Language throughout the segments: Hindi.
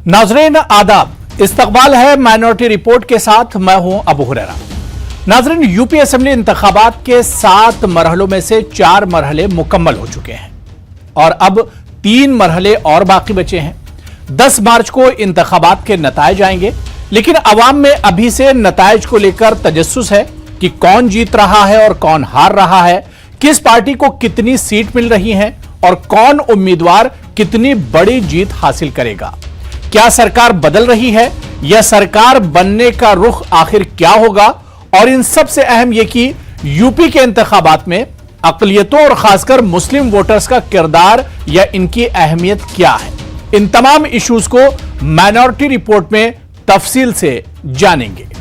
नाजरीन आदाब, इस्तकबाल है माइनॉरिटी रिपोर्ट के साथ। मैं हूं अबू हुरैरा। नाजरीन, यूपी असेंबली इंतखाबात के 7 मरहलों में से 4 मरहले मुकम्मल हो चुके हैं और अब 3 मरहले और बाकी बचे हैं। 10 मार्च को इंतखाबात के नतायज आएंगे, लेकिन अवाम में अभी से नतायज को लेकर तजस्सुस है कि कौन जीत रहा है और कौन हार रहा है, किस पार्टी को कितनी सीट मिल रही है और कौन उम्मीदवार कितनी बड़ी जीत हासिल करेगा। क्या सरकार बदल रही है या सरकार बनने का रुख आखिर क्या होगा, और इन सबसे अहम यह कि यूपी के इंतखाबात में अक़लियतों और खासकर मुस्लिम वोटर्स का किरदार या इनकी अहमियत क्या है। इन तमाम इश्यूज को माइनॉरिटी रिपोर्ट में तफसील से जानेंगे।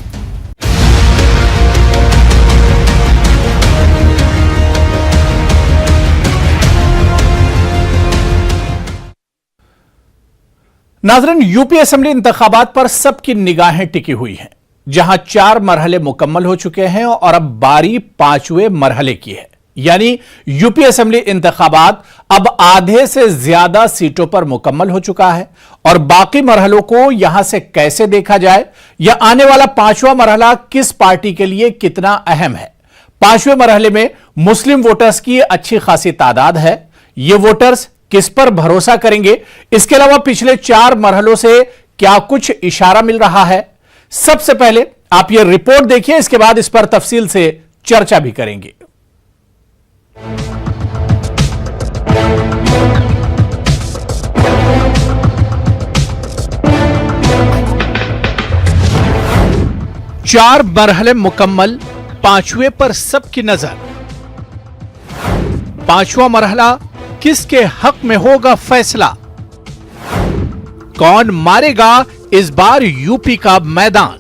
नाज़रीन, यूपी असेंबली इंतखाबात पर सबकी निगाहें टिकी हुई हैं, जहां 4 मरहले मुकम्मल हो चुके हैं और अब बारी 5वें मरहले की है। यानी यूपी असेंबली इंतखाबात अब आधे से ज्यादा सीटों पर मुकम्मल हो चुका है और बाकी मरहलों को यहां से कैसे देखा जाए या आने वाला 5वां मरहला किस पार्टी के लिए कितना अहम है। 5वें मरहले में मुस्लिम वोटर्स की अच्छी खासी तादाद है। ये वोटर्स किस पर भरोसा करेंगे, इसके अलावा पिछले 4 मरहलों से क्या कुछ इशारा मिल रहा है। सबसे पहले आप ये रिपोर्ट देखिए, इसके बाद इस पर तफसील से चर्चा भी करेंगे। चार मरहले मुकम्मल, 5वें पर सबकी नजर। 5वां मरहला किसके हक में होगा फैसला, कौन मारेगा इस बार यूपी का मैदान।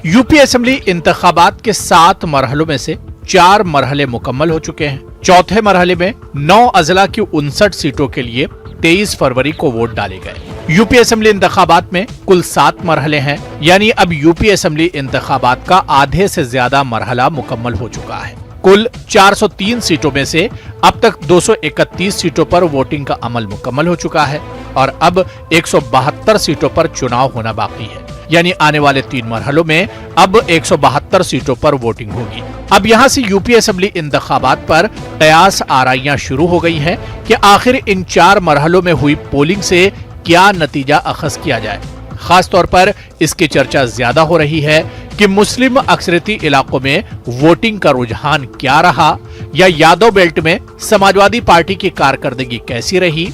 यूपी असेंबली इंतखाबात के 7 मरहलों में से 4 मरहले मुकम्मल हो चुके हैं। चौथे मरहले में 9 अजला की 59 सीटों के लिए 23 फरवरी को वोट डाले गए। यूपी असेंबली इंतखाबात में कुल 7 मरहले हैं, यानी अब यूपी असेंबली इंतखाबात का आधे से ज्यादा मरहला मुकम्मल हो चुका है। कुल 403 सीटों में से अब तक 231 सीटों पर वोटिंग का अमल मुकम्मल हो चुका है और अब 172 सीटों पर चुनाव होना बाकी है। यानी आने वाले 3 मरहलों में अब 172 सीटों पर वोटिंग होगी। अब यहां से यूपी असेंबली इंतखाबात पर कयास आराइयां शुरू हो गई हैं कि आखिर इन 4 मरहलों में हुई पोलिंग से क्या नतीजा अखज़ किया जाए। खास तौर पर इसकी चर्चा ज्यादा हो रही है कि मुस्लिम अक्सरती इलाकों में वोटिंग का रुझान क्या रहा, या यादव बेल्ट में समाजवादी पार्टी की कारकर्दगी कैसी रही,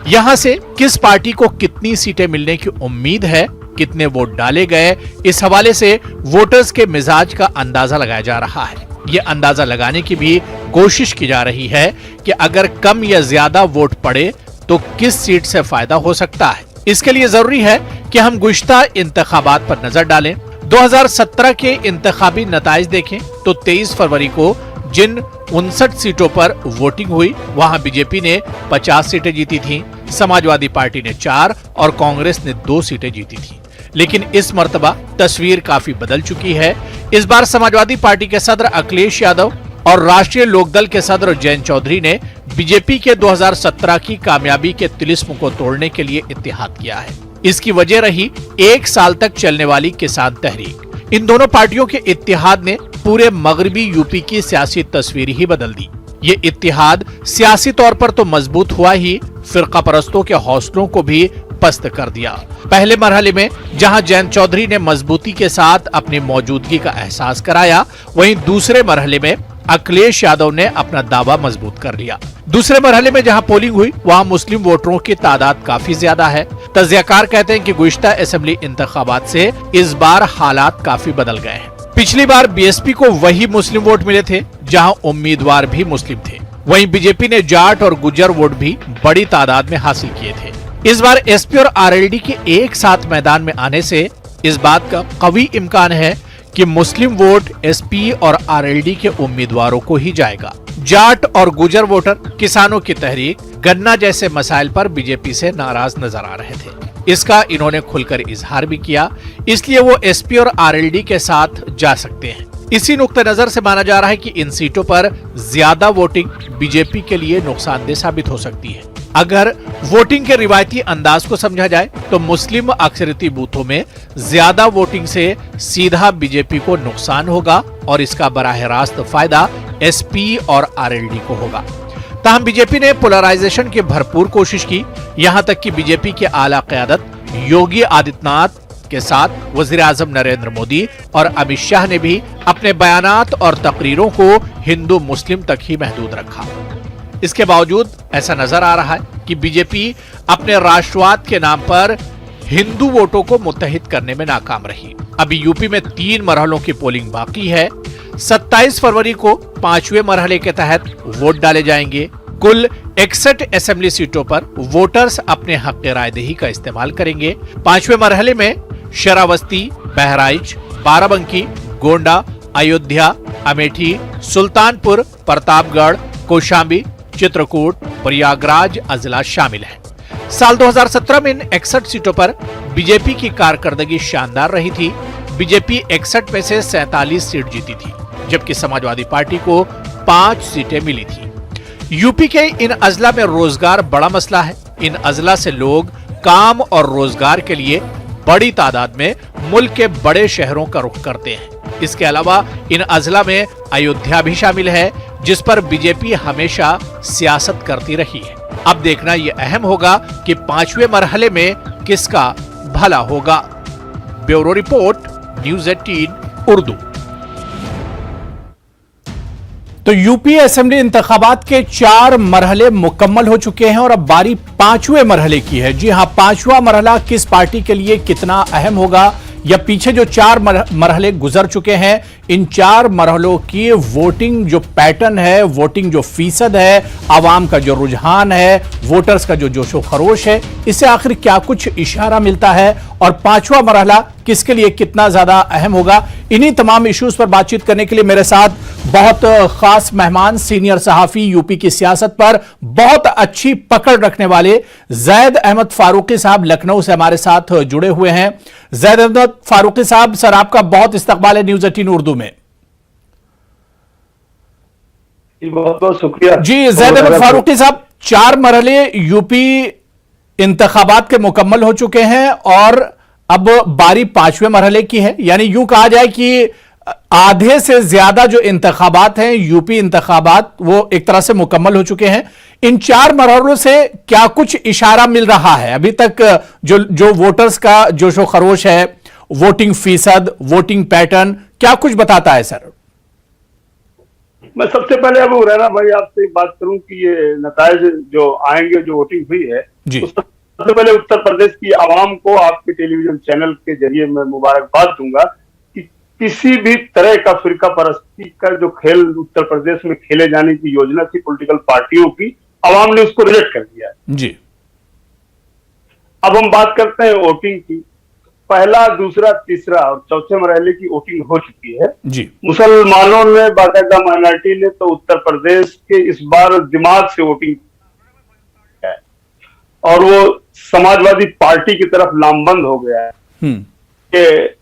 यहां से किस पार्टी को कितनी सीटें मिलने की उम्मीद है, कितने वोट डाले गए। इस हवाले से वोटर्स के मिजाज का अंदाजा लगाया जा रहा है। ये अंदाजा लगाने की भी कोशिश की जा रही है कि अगर कम या ज्यादा वोट पड़े तो किस सीट से फायदा हो सकता है। इसके लिए जरूरी है कि हम गुज़िश्ता इंतखाबात पर नजर डालें। 2017 के इंतखाबी नताइज देखें तो 23 फरवरी को जिन 59 सीटों पर वोटिंग हुई, वहां बीजेपी ने 50 सीटें जीती थीं, समाजवादी पार्टी ने 4 और कांग्रेस ने 2 सीटें जीती थीं। लेकिन इस मर्तबा तस्वीर काफी बदल चुकी है। इस बार समाजवादी पार्टी के सदर अखिलेश यादव और राष्ट्रीय लोकदल के सदर जयंत चौधरी ने बीजेपी के 2017 की कामयाबी के तिलिस्म को तोड़ने के लिए इत्तेहाद किया है। इसकी वजह रही 1 साल तक चलने वाली किसान तहरीक। इन दोनों पार्टियों के इत्तेहाद ने पूरे मगरबी यूपी की सियासी तस्वीर ही बदल दी। ये इत्तेहाद सियासी तौर पर तो मजबूत हुआ ही, फिरका परस्तों के हौसलों को भी पस्त कर दिया। पहले मरहले में जहां जयंत चौधरी ने मजबूती के साथ अपनी मौजूदगी का एहसास कराया, वहीं दूसरे मरहले में अखिलेश यादव ने अपना दावा मजबूत कर लिया। दूसरे मरहले में जहां पोलिंग हुई, वहां मुस्लिम वोटरों की तादाद काफी ज्यादा है। तज्जियाकार कहते हैं कि गुज़िश्ता असेंबली इंतखाबात से इस बार हालात काफी बदल गए हैं। पिछली बार बीएसपी को वही मुस्लिम वोट मिले थे जहां उम्मीदवार भी मुस्लिम थे, वहीं बीजेपी ने जाट और गुज्जर वोट भी बड़ी तादाद में हासिल किए थे। इस बार एसपी और आरएलडी के एक साथ मैदान में आने से इस बात का कवी इम्कान है कि मुस्लिम वोट एसपी और आरएलडी के उम्मीदवारों को ही जाएगा। जाट और गुजर वोटर, किसानों की तहरीक, गन्ना जैसे मसाइल पर बीजेपी से नाराज नजर आ रहे थे। इसका इन्होंने खुलकर इजहार भी किया, इसलिए वो एसपी और आरएलडी के साथ जा सकते हैं। इसी नुक्ते नजर से माना जा रहा है कि इन सीटों पर ज्यादा वोटिंग बीजेपी के लिए नुकसानदेह साबित हो सकती है। अगर वोटिंग के रिवायती अंदाज को समझा जाए तो मुस्लिम अक्सरियती बूथों में ज्यादा वोटिंग से सीधा बीजेपी को नुकसान होगा और इसका बराह रास्त फायदा एसपी और आरएलडी को होगा। ताहम बीजेपी ने पोलराइजेशन की भरपूर कोशिश की। यहां तक कि बीजेपी के आला क़यादत योगी आदित्यनाथ के साथ वज़ीर आज़म नरेंद्र मोदी और अमित शाह ने भी अपने बयानात और तकरीरों को हिंदू मुस्लिम तक ही महदूद रखा। इसके बावजूद ऐसा नजर आ रहा है कि बीजेपी अपने राष्ट्रवाद के नाम पर हिंदू वोटों को मुत्तहिद करने में नाकाम रही। अभी यूपी में 3 मरहलों की पोलिंग बाकी है। 27 फरवरी को 5वें मरहले के तहत वोट डाले जाएंगे। कुल 61 असेंबली सीटों पर वोटर्स अपने हक रायदही का इस्तेमाल करेंगे। 5वें मरहले में शरावस्ती, बहराइच, बाराबंकी, गोंडा, अयोध्या, अमेठी, सुल्तानपुर, प्रतापगढ़, कौशाम्बी, चित्रकूट, प्रयागराज अजला शामिल हैं। साल 2017 में इन 61 सीटों पर बीजेपी की कारकर्दगी शानदार रही थी। बीजेपी 61 में से 47 सीट जीती थी, जबकि समाजवादी पार्टी को 5 सीटें मिली थी। यूपी के इन अजला में रोजगार बड़ा मसला है। इन अजला से लोग काम और रोजगार के लिए बड़ी तादाद में मुल्क के बड़े शहरों का रुख करते हैं। इसके अलावा इन अजला में अयोध्या भी शामिल है, जिस पर बीजेपी हमेशा सियासत करती रही है। अब देखना यह अहम होगा कि 5वें मरहले में किसका भला होगा। Bureau report, news 18 Urdu. तो यूपी असेंबली इंतखाबात के 4 मरहले मुकम्मल हो चुके हैं और अब बारी 5वें मरहले की है। जी हां, 5वां मरहला किस पार्टी के लिए कितना अहम होगा, या पीछे जो 4 मरहले गुजर चुके हैं, इन 4 मरहलों की वोटिंग जो पैटर्न है, वोटिंग जो फीसद है, आवाम का जो रुझान है, वोटर्स का जो जोशो खरोश है, इससे आखिर क्या कुछ इशारा मिलता है और 5वां मरहला किसके लिए कितना ज्यादा अहम होगा। इन्हीं तमाम इश्यूज पर बातचीत करने के लिए मेरे साथ बहुत खास मेहमान, सीनियर सहाफी, यूपी की सियासत पर बहुत अच्छी पकड़ रखने वाले जैद अहमद फारूकी साहब लखनऊ से हमारे साथ जुड़े हुए हैं। जैद अहमद फारूकी साहब, सर आपका बहुत इस्तकबाल है न्यूज़ 18 उर्दू में। बहुत बहुत शुक्रिया जी जैद अहमद फारूकी साहब, 4 मरहले यूपी इंतखाबात के मुकम्मल हो चुके हैं और अब बारी 5वें मरहले की है। यानी यूं कहा जाए कि आधे से ज्यादा जो इंतखाबात हैं, यूपी इंतखाबात, वो एक तरह से मुकम्मल हो चुके हैं। इन 4 मरहलों से क्या कुछ इशारा मिल रहा है अभी तक? जो वोटर्स का जोशो खरोश है, वोटिंग फीसद, वोटिंग पैटर्न, क्या कुछ बताता है सर? मैं सबसे पहले अब रैना भाई आपसे बात करूं कि ये नताइज जो आएंगे, जो वोटिंग हुई है, तो सबसे पहले उत्तर प्रदेश की आवाम को आपके टेलीविजन चैनल के जरिए मैं मुबारकबाद दूंगा कि किसी भी तरह का फिरका परस्ती का जो खेल उत्तर प्रदेश में खेले जाने की योजना थी पॉलिटिकल पार्टियों की, आवाम ने उसको रिजेक्ट कर दिया है। जी। अब हम बात करते हैं वोटिंग की। पहला, दूसरा, तीसरा और चौथे मरहले की वोटिंग हो चुकी है जी। मुसलमानों ने, बाकायदा माइनॉरिटी ने तो उत्तर प्रदेश के इस बार दिमाग से वोटिंग है और वो समाजवादी पार्टी की तरफ लामबंद हो गया है कि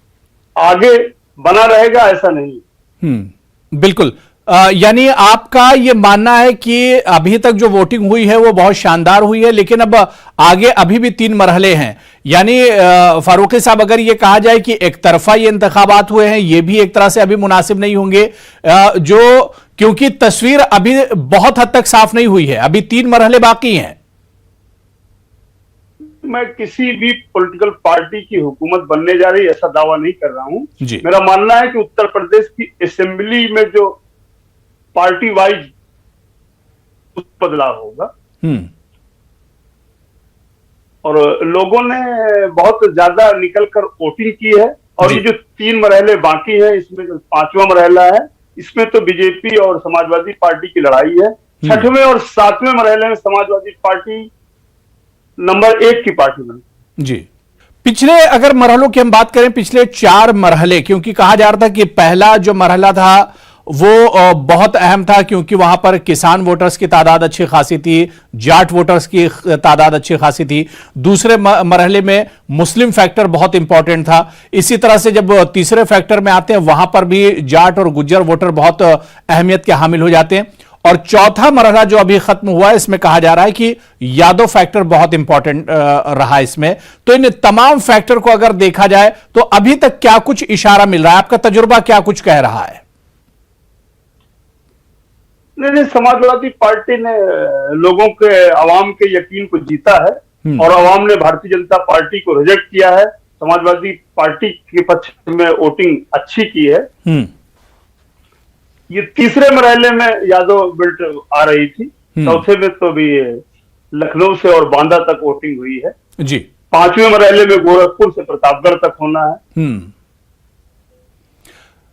आगे बना रहेगा, ऐसा नहीं। बिल्कुल। यानी आपका ये मानना है कि अभी तक जो वोटिंग हुई है वो बहुत शानदार हुई है, लेकिन अब आगे अभी भी 3 मरहले हैं। यानी फारूकी साहब, अगर ये कहा जाए कि एक तरफा ये इंतखाबात हुए हैं, ये भी एक तरह से अभी मुनासिब नहीं होंगे, क्योंकि तस्वीर अभी बहुत हद तक साफ नहीं हुई है, अभी 3 मरहले बाकी हैं। मैं किसी भी पॉलिटिकल पार्टी की हुकूमत बनने जा रही ऐसा दावा नहीं कर रहा हूं। जी। मेरा मानना है कि उत्तर प्रदेश की असेंबली में जो पार्टी वाइज बदलाव होगा और लोगों ने बहुत ज्यादा निकलकर वोटिंग की है। और ये जो 3 मरहले बाकी है, इसमें जो 5वां मरहला है, इसमें तो बीजेपी और समाजवादी पार्टी की लड़ाई है। 6वें और 7वें मरहले में समाजवादी पार्टी नंबर 1 की पार्टी बनी। जी। पिछले अगर मरहलों की हम बात करें, पिछले 4 मरहले, क्योंकि कहा जा रहा था कि पहला जो मरहला था वो बहुत अहम था क्योंकि वहां पर किसान वोटर्स की तादाद अच्छी खासी थी, जाट वोटर्स की तादाद अच्छी खासी थी। दूसरे मरहले में मुस्लिम फैक्टर बहुत इंपॉर्टेंट था। इसी तरह से जब तीसरे फैक्टर में आते हैं, वहां पर भी जाट और गुज्जर वोटर बहुत अहमियत के हामिल हो जाते हैं। और चौथा मरहला जो अभी खत्म हुआ है, इसमें कहा जा रहा है कि यादव फैक्टर बहुत इंपॉर्टेंट रहा इसमें। तो इन तमाम फैक्टर को अगर देखा जाए तो अभी तक क्या कुछ इशारा मिल रहा है, आपका तजुर्बा क्या कुछ कह रहा है? नहीं, समाजवादी पार्टी ने लोगों के, आवाम के यकीन को जीता है और आवाम ने भारतीय जनता पार्टी को रिजेक्ट किया है। समाजवादी पार्टी के पक्ष में वोटिंग अच्छी की है। ये तीसरे मरहले में यादव बेल्ट आ रही थी, चौथे में तो भी लखनऊ से और बांदा तक वोटिंग हुई है जी। पांचवें मरहले में गोरखपुर से प्रतापगढ़ तक होना है।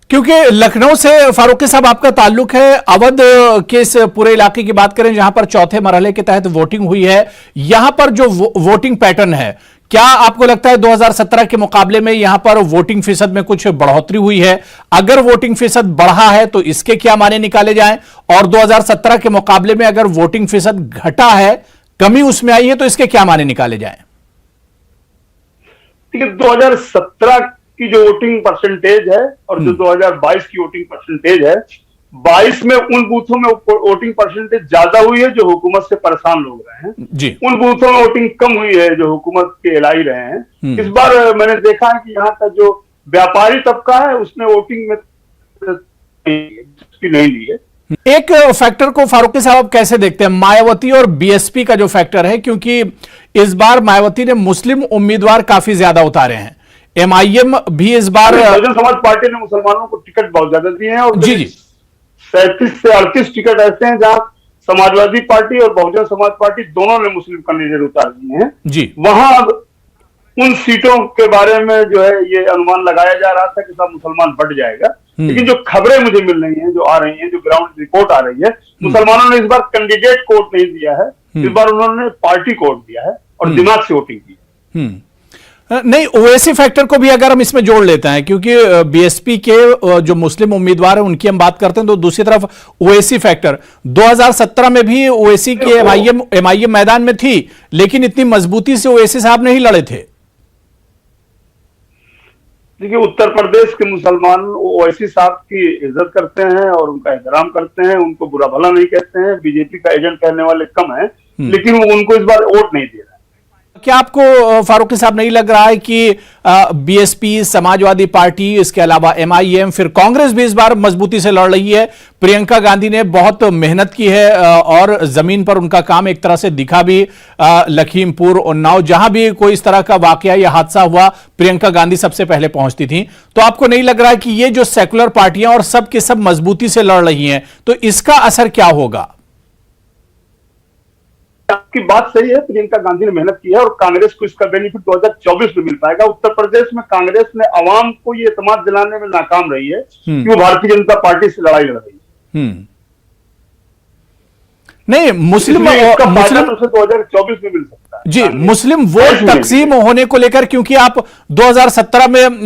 क्योंकि लखनऊ से फारूकी साहब आपका ताल्लुक है, अवध के इस पूरे इलाके की बात करें जहां पर चौथे मरहले के तहत वोटिंग हुई है, यहां पर जो वोटिंग पैटर्न है, क्या आपको लगता है 2017 के मुकाबले में यहां पर वोटिंग फीसद में कुछ बढ़ोतरी हुई है? अगर वोटिंग फीसद बढ़ा है तो इसके क्या माने निकाले जाएं, और 2017 के मुकाबले में अगर वोटिंग फीसद घटा है, कमी उसमें आई है, तो इसके क्या माने निकाले जाएं? ठीक है, 2017 की जो वोटिंग परसेंटेज है और जो 2022 की वोटिंग परसेंटेज है, 22 में उन बूथों में वोटिंग परसेंटेज ज्यादा हुई है जो हुकूमत से परेशान लोग रहे हैं जी। उन बूथों में वोटिंग कम हुई है जो हुकूमत के एलाई रहे हैं। इस बार मैंने देखा है कि यहाँ का जो व्यापारी तबका है उसने वोटिंग में नहीं ली है। एक फैक्टर को फारूकी साहब कैसे देखते हैं, मायावती और बीएसपी का जो फैक्टर है, क्योंकि इस बार मायावती ने मुस्लिम उम्मीदवार काफी ज्यादा उतारे हैं, एमआईएम भी इस बार, बहुजन समाज पार्टी ने मुसलमानों को टिकट बहुत ज्यादा दिए हैं और जी जी 37 से 38 टिकट ऐसे हैं जहां समाजवादी पार्टी और बहुजन समाज पार्टी दोनों ने मुस्लिम कैंडिडेट उतार दिए हैं जी। वहां उन सीटों के बारे में जो है ये अनुमान लगाया जा रहा था कि सब मुसलमान बढ़ जाएगा, लेकिन जो खबरें मुझे मिल रही हैं, जो आ रही हैं, जो ग्राउंड रिपोर्ट आ रही है, मुसलमानों ने इस बार कैंडिडेट को वोट नहीं दिया है, इस बार उन्होंने पार्टी को वोट दिया है और दिमाग से वोटिंग की है। नहीं, ओवैसी फैक्टर को भी अगर हम इसमें जोड़ लेते हैं, क्योंकि बीएसपी के जो मुस्लिम उम्मीदवार हैं उनकी हम बात करते हैं, तो दूसरी तरफ ओवैसी फैक्टर 2017 में भी ओवैसी के एमआईएम मैदान में थी, लेकिन इतनी मजबूती से ओवैसी साहब नहीं लड़े थे। देखिए, उत्तर प्रदेश के मुसलमान ओवैसी साहब की इज्जत करते हैं और उनका एहतराम करते हैं, उनको बुरा भला नहीं कहते हैं। बीजेपी का एजेंट कहने वाले कम हैं, लेकिन वो उनको इस बार वोट नहीं दे रहा है। क्या आपको फारूकी साहब नहीं लग रहा है कि बीएसपी, समाजवादी पार्टी, इसके अलावा एमआईएम, फिर कांग्रेस भी इस बार मजबूती से लड़ रही है? प्रियंका गांधी ने बहुत मेहनत की है और जमीन पर उनका काम एक तरह से दिखा भी। लखीमपुर, उन्नाव, जहां भी कोई इस तरह का वाकया या हादसा हुआ, प्रियंका गांधी सबसे पहले पहुंचती थी। तो आपको नहीं लग रहा है कि ये जो सेकुलर पार्टियां और सब के सब मजबूती से लड़ रही हैं, तो इसका असर क्या होगा? आपकी बात सही है, प्रियंका गांधी ने मेहनत की है और कांग्रेस को इसका बेनिफिट 2024 में मिल पाएगा। उत्तर प्रदेश में कांग्रेस ने अवाम को ये एतमाद दिलाने में नाकाम रही है कि वो भारतीय जनता पार्टी से लड़ाई लड़ रही है। नहीं, मुस्लिम 2024 में मिल सकता है जी। मुस्लिम वोट तकसीम होने को लेकर, क्योंकि आप 2017 में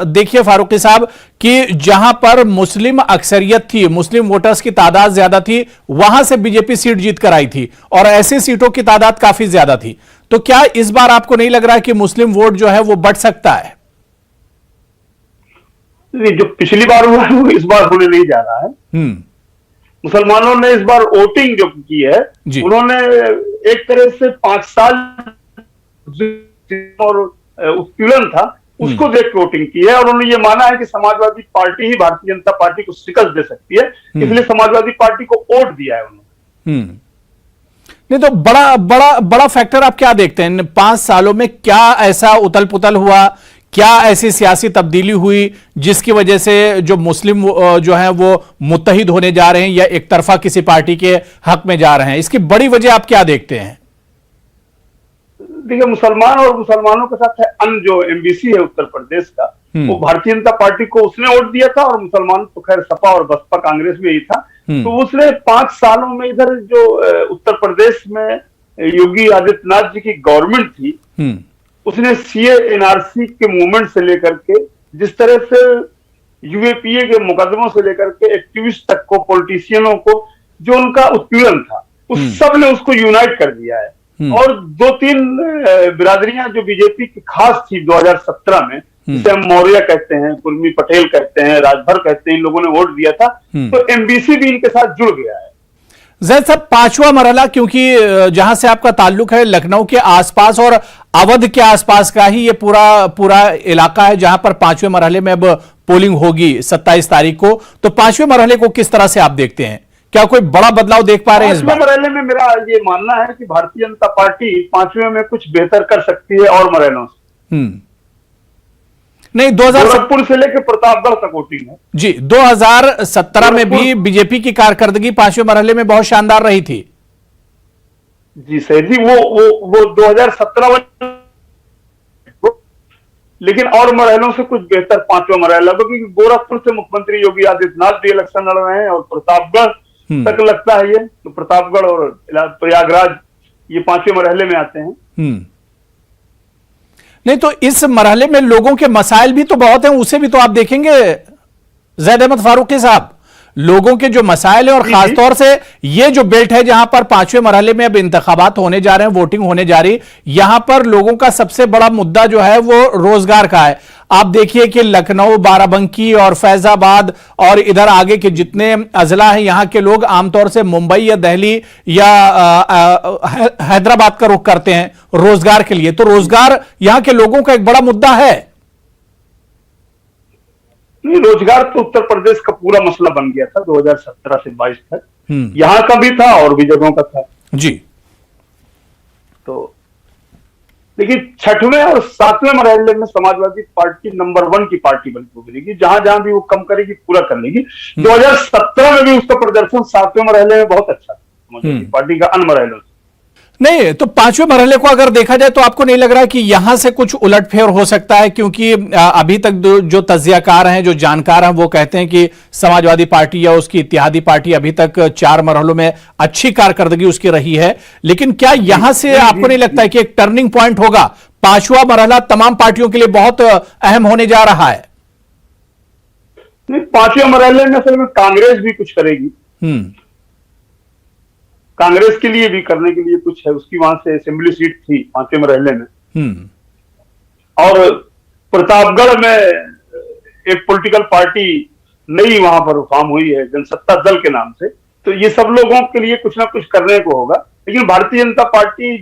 देखिए फारूकी साहब कि जहां पर मुस्लिम अक्सरियत थी, मुस्लिम वोटर्स की तादाद ज्यादा थी, वहां से बीजेपी सीट जीत कर आई थी और ऐसी सीटों की तादाद काफी ज्यादा थी। तो क्या इस बार आपको नहीं लग रहा कि मुस्लिम वोट जो है वो बढ़ सकता है? जो पिछली बार हुआ है वो इस बार होने नहीं जा रहा है। मुसलमानों ने इस बार वोटिंग जो की है, उन्होंने एक तरह से 5 साल और उत्पीड़न था उसको देख के वोटिंग की है और उन्होंने ये माना है कि समाजवादी पार्टी ही भारतीय जनता पार्टी को शिकस्त दे सकती है, इसलिए समाजवादी पार्टी को वोट दिया है उन्होंने। नहीं तो बड़ा फैक्टर आप क्या देखते हैं? 5 सालों में क्या ऐसा उथल पुथल हुआ, क्या ऐसी सियासी तब्दीली हुई जिसकी वजह से जो मुस्लिम जो हैं वो मुत्तहिद होने जा रहे हैं या एक तरफा किसी पार्टी के हक में जा रहे हैं? इसकी बड़ी वजह आप क्या देखते हैं? देखिए, मुसलमान और मुसलमानों के साथ है अन्य जो एमबीसी है उत्तर प्रदेश का, वो भारतीय जनता पार्टी को उसने वोट दिया था और मुसलमान तो खैर सपा और बसपा कांग्रेस में ही था। तो उसने 5 सालों में इधर जो उत्तर प्रदेश में योगी आदित्यनाथ जी की गवर्नमेंट थी, उसने सीए एनआरसी के मूवमेंट से लेकर के, जिस तरह से यूएपीए के मुकदमों से लेकर के एक्टिविस्ट तक को, पॉलिटिशियनों को जो उनका उत्पीड़न था, उस सब ने उसको यूनाइट कर दिया है। और 2-3 बिरादरियां जो बीजेपी की खास थी 2017 में, जिसे हम मौर्य कहते हैं, कुर्मी पटेल कहते हैं, राजभर कहते हैं, इन लोगों ने वोट दिया था, तो एमबीसी भी इनके साथ जुड़ गया है। जैद साहब, पांचवा मरहला, क्योंकि जहां से आपका ताल्लुक है लखनऊ के आसपास और अवध के आसपास का ही ये पूरा इलाका है जहां पर पांचवें मरहले में अब पोलिंग होगी 27 तारीख को, तो पांचवें मरहले को किस तरह से आप देखते हैं? क्या कोई बड़ा बदलाव देख पा रहे हैं इस बार? मरहले में मेरा ये मानना है कि भारतीय जनता पार्टी पांचवें में कुछ बेहतर कर सकती है और मरहलों से। नहीं, 2017 से लेकर प्रतापगढ़ तक वोटिंग है जी। 2017 में भी बीजेपी की कारकर्दगी पांचवें मरहले में बहुत शानदार रही थी। जी सर जी, वो 2017 लेकिन और मरहलों से कुछ बेहतर पांचवा मरहला, क्योंकि गोरखपुर से मुख्यमंत्री योगी आदित्यनाथ भी इलेक्शन लड़ रहे हैं और प्रतापगढ़ तक लगता है ये, तो प्रतापगढ़ और प्रयागराज ये पांचवें मरहले में आते हैं। नहीं, तो इस मरहले में लोगों के मसाइल भी तो बहुत हैं, उसे भी तो आप देखेंगे ज़ैद अहमद फारूकी साहब। लोगों के जो मसाइल है और खासतौर से ये जो बेल्ट है जहां पर पांचवें मरहले में अब इंतखाबात होने जा रहे हैं, वोटिंग होने जा रही, यहां पर लोगों का सबसे बड़ा मुद्दा जो है वो रोजगार का है। आप देखिए कि लखनऊ, बाराबंकी और फैजाबाद और इधर आगे के जितने अजला हैं, यहां के लोग आमतौर से मुंबई या दिल्ली या हैदराबाद का रुख करते हैं रोजगार के लिए। तो रोजगार यहां के लोगों का एक बड़ा मुद्दा है। नहीं, रोजगार तो उत्तर प्रदेश का पूरा मसला बन गया था 2017 से 22 तक। यहां का भी था और भी जगहों का था जी। तो लेकिन छठवें और सातवें मरहले में समाजवादी पार्टी नंबर 1 की पार्टी बन के उभरेगी, जहां जहां भी वो कम करेगी पूरा कर लेगी। 2017 में भी उसका प्रदर्शन सातवें मरहले में बहुत अच्छा था समाजवादी पार्टी का अन्य मरहलों से। नहीं, तो पांचवें मरहले को अगर देखा जाए तो आपको नहीं लग रहा कि यहां से कुछ उलटफेर हो सकता है? क्योंकि अभी तक जो तज्जियाकार हैं, जो जानकार हैं, वो कहते हैं कि समाजवादी पार्टी या उसकी इत्तेहादी पार्टी अभी तक 4 मरहलों में अच्छी कारकर्दगी उसकी रही है, लेकिन क्या यहां से आपको नहीं लगता है कि एक टर्निंग पॉइंट होगा? पांचवा मरहला तमाम पार्टियों के लिए बहुत अहम होने जा रहा है। नहीं, पांचवें मरहले में असल में कांग्रेस भी कुछ करेगी। कांग्रेस के लिए भी करने के लिए कुछ है, उसकी वहां से असेंबली सीट थी पांचवें मरहले में। और प्रतापगढ़ में एक पॉलिटिकल पार्टी नई वहां पर फॉर्म हुई है जनसत्ता दल के नाम से, तो ये सब लोगों के लिए कुछ ना कुछ करने को होगा। लेकिन भारतीय जनता पार्टी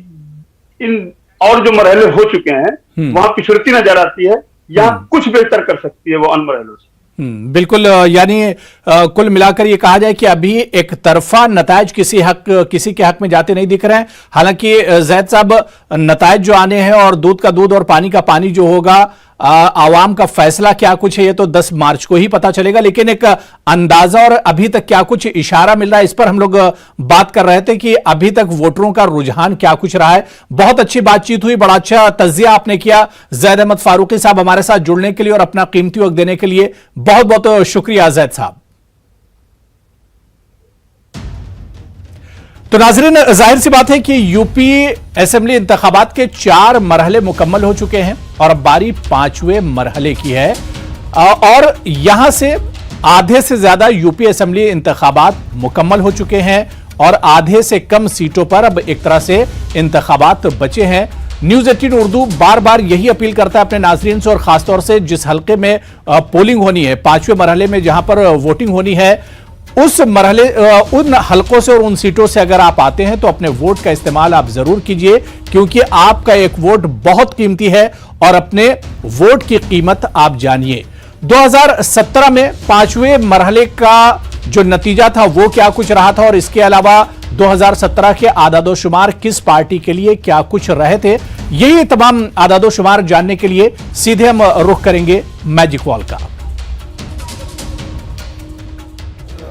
इन और जो मरहले हो चुके हैं वहां पिछड़ती नजर आती है, यहाँ कुछ बेहतर कर सकती है वो अन्य मरहलों से। बिल्कुल, यानी कुल मिलाकर ये कहा जाए कि अभी एक तरफा नतायज किसी के हक में जाते नहीं दिख रहे हैं। हालांकि ज़ैद साहब, नतायज जो आने हैं और दूध का दूध और पानी का पानी जो होगा, आवाम का फैसला क्या कुछ है, ये तो 10 मार्च को ही पता चलेगा। लेकिन एक अंदाजा और अभी तक क्या कुछ इशारा मिल रहा है, इस पर हम लोग बात कर रहे थे कि अभी तक वोटरों का रुझान क्या कुछ रहा है। बहुत अच्छी बातचीत हुई, बड़ा अच्छा तज्जिया आपने किया। ज़ैद अहमद फारूकी साहब, हमारे साथ जुड़ने के लिए और अपना कीमती वक्त देने के लिए बहुत बहुत शुक्रिया ज़ैद साहब। तो नाज़रीन, जाहिर सी बात है कि यूपी असेंबली इंतखाबात के 4 मरहले मुकम्मल हो चुके हैं और अब बारी 5वें मरहले की है। और यहां से आधे से ज्यादा यूपी असेंबली इंतखाबात मुकम्मल हो चुके हैं और आधे से कम सीटों पर अब एक तरह से इंतखाबात बचे हैं। न्यूज 18 उर्दू बार बार यही अपील करता है अपने नाज़रीन से, और खासतौर से जिस हल्के में पोलिंग होनी है, 5वें मरहले में जहां पर वोटिंग होनी है, उस मरहले उन हलकों से और उन सीटों से अगर आप आते हैं तो अपने वोट का इस्तेमाल आप जरूर कीजिए, क्योंकि आपका एक वोट बहुत कीमती है और अपने वोट की कीमत आप जानिए। 2017 में 5वें मरहले का जो नतीजा था वो क्या कुछ रहा था, और इसके अलावा 2017 के आदादोशुमार किस पार्टी के लिए क्या कुछ रहे थे, यही तमाम आदादोशुमार जानने के लिए सीधे हम रुख करेंगे मैजिक वॉल का।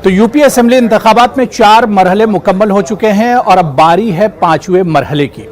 तो यूपी असेंबली इंतखाबात में 4 मरहले मुकम्मल हो चुके हैं और अब बारी है 5वें मरहले की।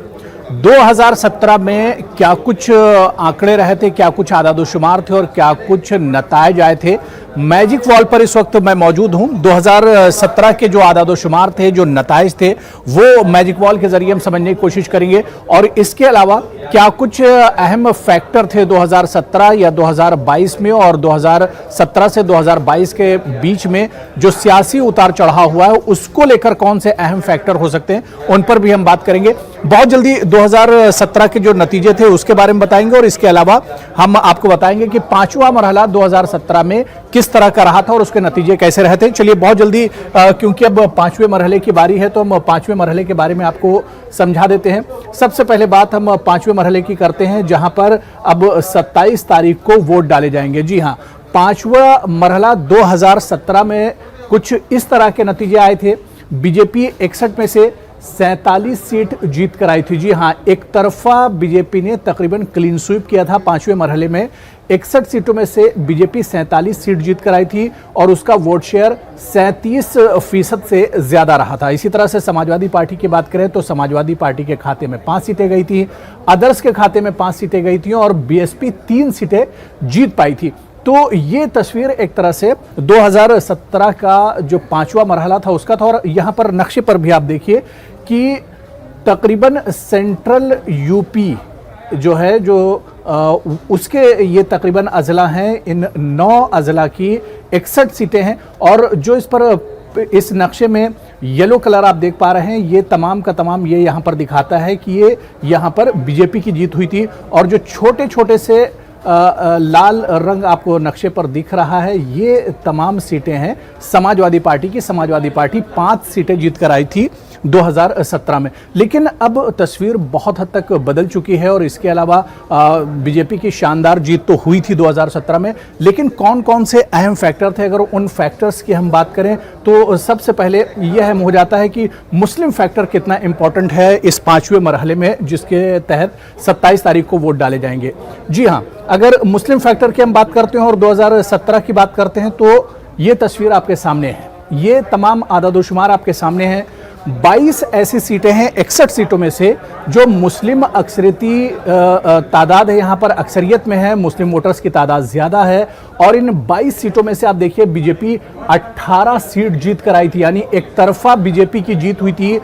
2017 में क्या कुछ आंकड़े रहे थे, क्या कुछ आदादोशुमार थे और क्या कुछ नतायज आए थे, मैजिक वॉल पर इस वक्त मैं मौजूद हूं। 2017 के जो आदादोशुमार थे, जो नतायज थे, वो मैजिक वॉल के जरिए हम समझने की कोशिश करेंगे। और इसके अलावा क्या कुछ अहम फैक्टर थे 2017 या 2022 में, और 2017 से 2022 के बीच में जो सियासी उतार चढ़ाव हुआ है, उसको लेकर कौन से अहम फैक्टर हो सकते हैं, उन पर भी हम बात करेंगे। बहुत जल्दी 2017 के जो नतीजे थे उसके बारे में बताएंगे, और इसके अलावा हम आपको बताएंगे कि 5वां मरहला 2017 में किस किस तरह का रहा था और उसके नतीजे कैसे रहे थे। चलिए बहुत जल्दी, क्योंकि अब 5वें मरहले की बारी है, तो हम 5वें मरहले के बारे में आपको समझा देते हैं। सबसे पहले बात हम 5वें मरहले की करते हैं, जहां पर अब 27 तारीख को वोट डाले जाएंगे। जी हाँ, 5वां मरहला 2017 में कुछ इस तरह के नतीजे आए थे। बीजेपी 61 में से 47 सीट जीत कर आई थी। जी हाँ, एक तरफा बीजेपी ने तकरीबन क्लीन स्वीप किया था 5वें मरहले में। 61 सीटों में से बीजेपी 47 सीट जीत कर आई थी और उसका वोट शेयर 37% से ज्यादा रहा था। इसी तरह से समाजवादी पार्टी की बात करें तो समाजवादी पार्टी के खाते में 5 सीटें गई थी, अदर्स के खाते में 5 सीटें गई थी और बीएसपी 3 सीटें जीत पाई थी। तो ये तस्वीर एक तरह से 2017 का जो 5वां मरहला था उसका था। और यहां पर नक्शे पर भी आप देखिए कि तकरीबन सेंट्रल यूपी जो है, जो उसके ये तकरीबन अजला हैं, इन 9 अजला की 61 सीटें हैं। और जो इस नक्शे में येलो कलर आप देख पा रहे हैं, ये तमाम का तमाम ये यहाँ पर दिखाता है कि ये यहाँ पर बीजेपी की जीत हुई थी। और जो छोटे छोटे से लाल रंग आपको नक्शे पर दिख रहा है, ये तमाम सीटें हैं समाजवादी पार्टी की। समाजवादी पार्टी 5 सीटें जीत कर आई थी 2017 में। लेकिन अब तस्वीर बहुत हद तक बदल चुकी है और इसके अलावा बीजेपी की शानदार जीत तो हुई थी 2017 में, लेकिन कौन कौन से अहम फैक्टर थे, अगर उन फैक्टर्स की हम बात करें तो सबसे पहले यह अहम हो जाता है कि मुस्लिम फैक्टर कितना इंपॉर्टेंट है इस 5वें मरहले में, जिसके तहत 27 तारीख को वोट डाले जाएंगे। जी हाँ, अगर मुस्लिम फैक्टर की हम बात करते हैं और 2017 की बात करते हैं तो ये तस्वीर आपके सामने है, ये तमाम आदादोशुमार आपके सामने हैं। 22 ऐसी सीटें हैं 61 सीटों में से जो मुस्लिम अक्सरियती तादाद है, यहाँ पर अक्सरियत में है, मुस्लिम वोटर्स की तादाद ज़्यादा है। और इन 22 सीटों में से आप देखिए बीजेपी 18 सीट जीत कर आई थी, यानी एक तरफा बीजेपी की जीत हुई थी।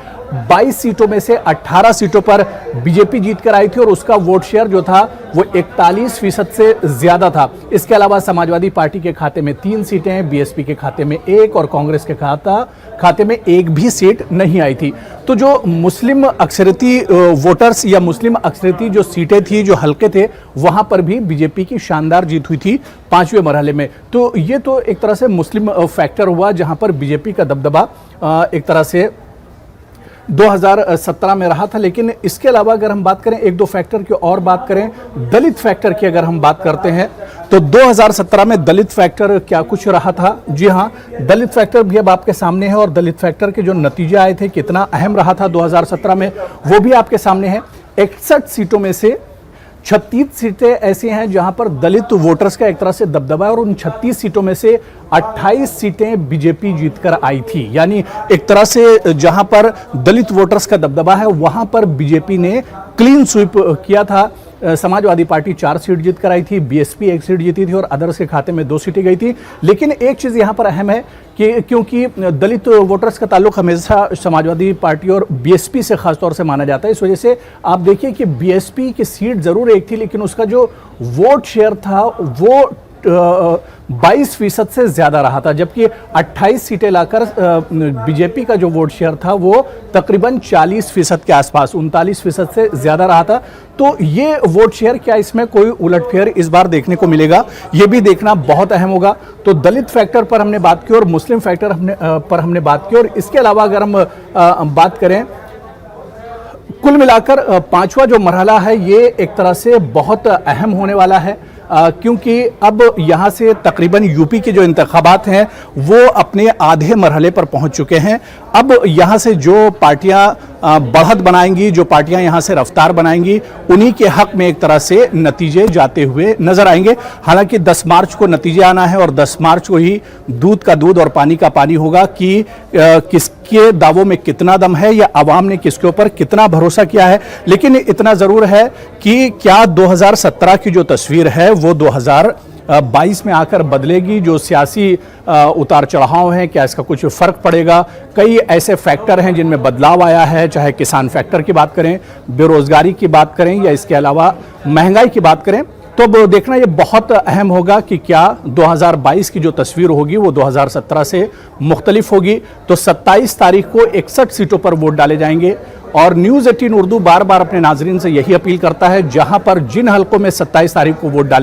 22 सीटों में से 18 सीटों पर बीजेपी जीत कर आई थी और उसका वोट शेयर जो था वो 41% से ज्यादा था। इसके अलावा समाजवादी पार्टी के खाते में 3 सीटें हैं, बीएसपी के खाते में 1 और कांग्रेस के खाते में 1 भी सीट नहीं आई थी। तो जो मुस्लिम अक्सरियती वोटर्स या मुस्लिम अक्सरियती जो सीटें थी, जो हल्के थे, वहां पर भी बीजेपी की शानदार जीत हुई थी 5वें मरहले में। तो ये तो एक तरह से मुस्लिम फैक्टर हुआ जहां पर बीजेपी का दबदबा एक तरह से 2017 में रहा था। लेकिन इसके अलावा अगर हम बात करें एक दो फैक्टर की और बात करें, दलित फैक्टर की अगर हम बात करते हैं तो 2017 में दलित फैक्टर क्या कुछ रहा था। जी हाँ, दलित फैक्टर भी अब आपके सामने है और दलित फैक्टर के जो नतीजे आए थे, कितना अहम रहा था 2017 में, वो भी आपके सामने है। 61 सीटों में से 36 सीटें ऐसी हैं जहां पर दलित वोटर्स का एक तरह से दबदबा है और उन 36 सीटों में से 28 सीटें बीजेपी जीतकर आई थी। यानी एक तरह से जहां पर दलित वोटर्स का दबदबा है वहां पर बीजेपी ने क्लीन स्वीप किया था। समाजवादी पार्टी 4 सीट जीत कर आई थी, बीएसपी 1 सीट जीती थी और अदर्स के खाते में 2 सीटें गई थी। लेकिन एक चीज यहां पर अहम है कि क्योंकि दलित वोटर्स का ताल्लुक हमेशा समाजवादी पार्टी और बीएसपी से खासतौर से माना जाता है, इस वजह से आप देखिए कि बीएसपी की सीट जरूर 1 थी लेकिन उसका जो वोट शेयर था वो 22% से ज्यादा रहा था, जबकि 28 सीटें लाकर बीजेपी का जो वोट शेयर था वो तकरीबन 40% के आसपास, 39% से ज्यादा रहा था। तो ये वोट शेयर, क्या इसमें कोई उलटफेर इस बार देखने को मिलेगा, ये भी देखना बहुत अहम होगा। तो दलित फैक्टर पर हमने बात की और मुस्लिम फैक्टर पर हमने बात की। और इसके अलावा अगर हम बात करें, कुल मिलाकर 5वां जो मरहला है ये एक तरह से बहुत अहम होने वाला है, क्योंकि अब यहाँ से तकरीबन यूपी के जो इंतखाबात हैं वो अपने आधे मरहले पर पहुँच चुके हैं। अब यहाँ से जो पार्टियाँ बढ़त बनाएंगी, जो पार्टियां यहाँ से रफ्तार बनाएंगी, उन्हीं के हक में एक तरह से नतीजे जाते हुए नजर आएंगे। हालांकि 10 मार्च को नतीजे आना है और 10 मार्च को ही दूध का दूध और पानी का पानी होगा कि किसके दावों में कितना दम है या आवाम ने किसके ऊपर कितना भरोसा किया है। लेकिन इतना जरूर है कि क्या 2017 की जो तस्वीर है वो 2022 में आकर बदलेगी। जो सियासी उतार चढ़ाव हैं, क्या इसका कुछ फर्क पड़ेगा। कई ऐसे फैक्टर हैं जिनमें बदलाव आया है, चाहे किसान फैक्टर की बात करें, बेरोजगारी की बात करें या इसके अलावा महंगाई की बात करें। तो अब देखना ये बहुत अहम होगा कि क्या 2022 की जो तस्वीर होगी वो 2017 से मुख्तलिफ होगी। तो 27 तारीख को 61 सीटों पर वोट डाले जाएंगे और न्यूज़ 18 उर्दू बार बार अपने नाजरीन से यही अपील करता है, जहां पर जिन हलकों में 27 तारीख को वोट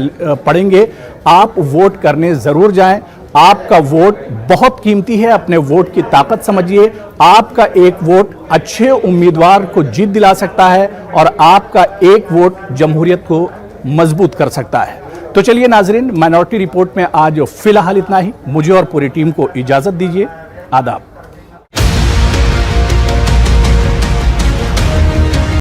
पड़ेंगे, आप वोट करने ज़रूर जाएं। आपका वोट बहुत कीमती है, अपने वोट की ताकत समझिए। आपका एक वोट अच्छे उम्मीदवार को जीत दिला सकता है और आपका एक वोट जमहूरियत को मजबूत कर सकता है। तो चलिए नाजरीन, माइनॉरिटी रिपोर्ट में आज फिलहाल इतना ही। मुझे और पूरी टीम को इजाजत दीजिए। आदाब।